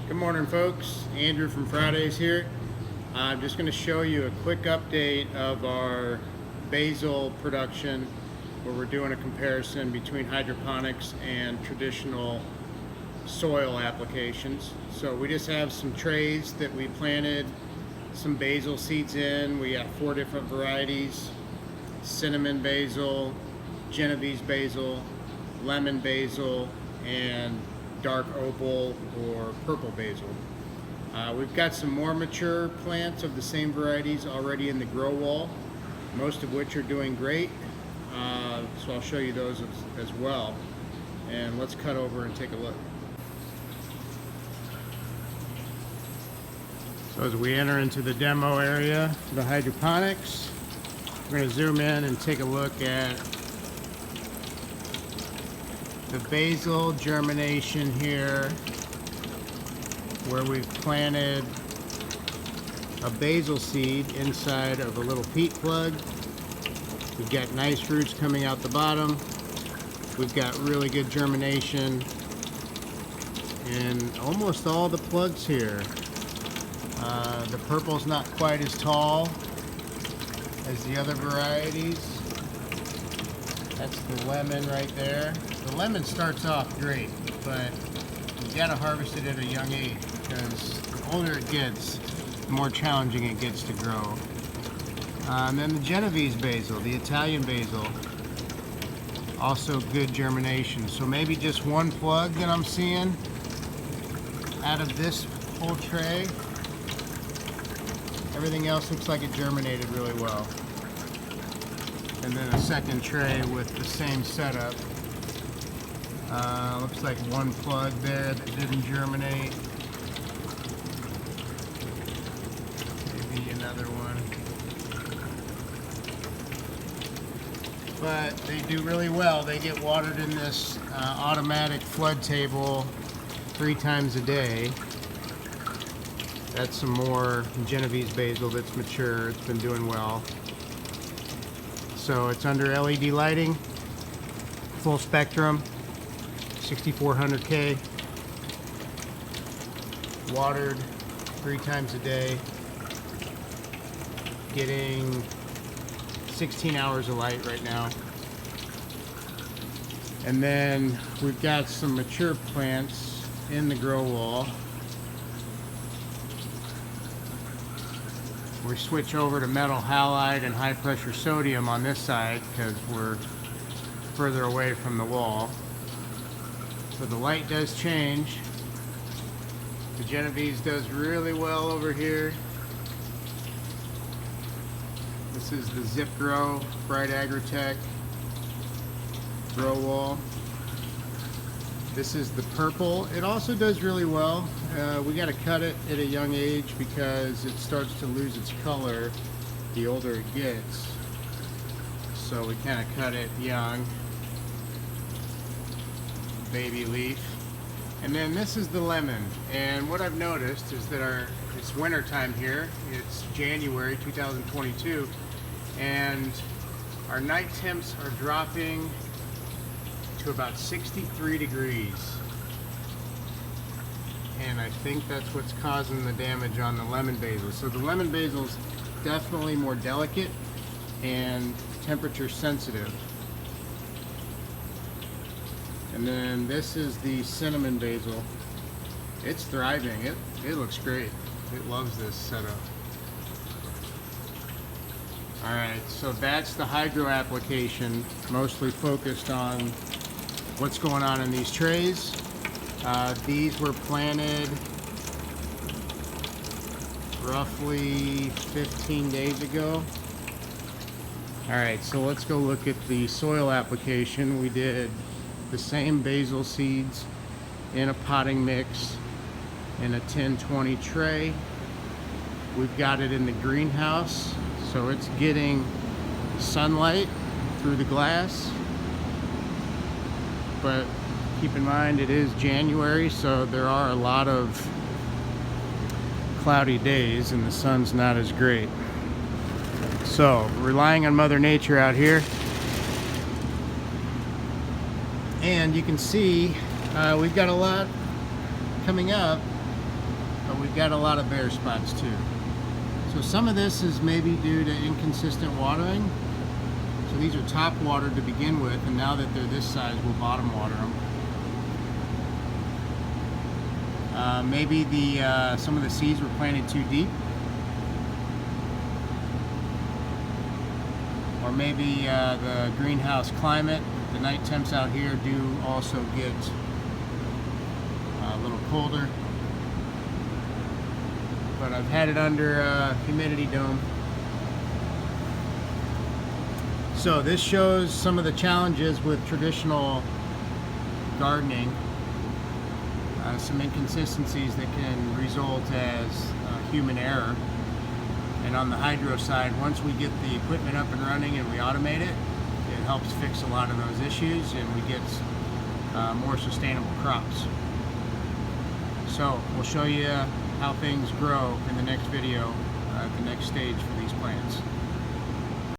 Good morning, folks. Andrew from Fridays here. I'm just going to show you a quick update of our basil production where we're doing a comparison between hydroponics and traditional soil applications. So we just have some trays that we planted some basil seeds in. We got 4 different varieties: cinnamon basil, Genovese basil, lemon basil, and dark opal or purple basil. We've got some more mature plants of the same varieties already in the grow wall, most of which are doing great. So I'll show you those as well. And let's cut over and take a look. So as we enter into the demo area for the hydroponics, we're going to zoom in and take a look at the basil germination here, where we've planted a basil seed inside of a little peat plug. We've got nice roots coming out the bottom. We've got really good germination in almost all the plugs here. The purple's not quite as tall as the other varieties. That's the lemon right there. The lemon starts off great, but you gotta harvest it at a young age because the older it gets, the more challenging it gets to grow. And then the Genovese basil, the Italian basil, also good germination. So maybe just one plug that I'm seeing out of this whole tray. Everything else looks like it germinated really well. And then a second tray with the same setup. Looks like one plug there that didn't germinate. Maybe another one. But they do really well. They get watered in this automatic flood table 3 times a day. That's some more Genovese basil that's mature. It's been doing well. So it's under LED lighting, full spectrum, 6400K, watered 3 times a day, getting 16 hours of light right now. And then we've got some mature plants in the grow wall. We switch over to metal halide and high pressure sodium on this side because we're further away from the wall. So the light does change. The Genovese does really well over here. This is the Zip Grow Bright Agritech grow wall. This is the purple. It also does really well. We got to cut it at a young age because it starts to lose its color the older it gets. So we kind of cut it young. Baby leaf. And then this is the lemon. And what I've noticed is that it's winter time here. It's January 2022, and our night temps are dropping to about 63 degrees. And I think that's what's causing the damage on the lemon basil. So the lemon basil is definitely more delicate and temperature sensitive. And then this is the cinnamon basil. It's thriving. It looks great. It loves this setup. Alright, so that's the hydro application, mostly focused on what's going on in these trays. These were planted roughly 15 days ago. Alright, so let's go look at the soil application. We did the same basil seeds in a potting mix in a 10-20 tray. We've got it in the greenhouse, so it's getting sunlight through the glass. But keep in mind it is January, so there are a lot of cloudy days and the sun's not as great. So relying on Mother Nature out here. And you can see we've got a lot coming up but we've got a lot of bare spots too. So some of this is maybe due to inconsistent watering. So these are top watered to begin with, and now that they're this size, we'll bottom water them. Maybe some of the seeds were planted too deep. Or maybe the greenhouse climate, the night temps out here do also get a little colder. But I've had it under a humidity dome. So this shows some of the challenges with traditional gardening. Some inconsistencies that can result as human error. And on the hydro side, once we get the equipment up and running and we automate it, it helps fix a lot of those issues and we get more sustainable crops. So we'll show you how things grow in the next video, the next stage for these plants.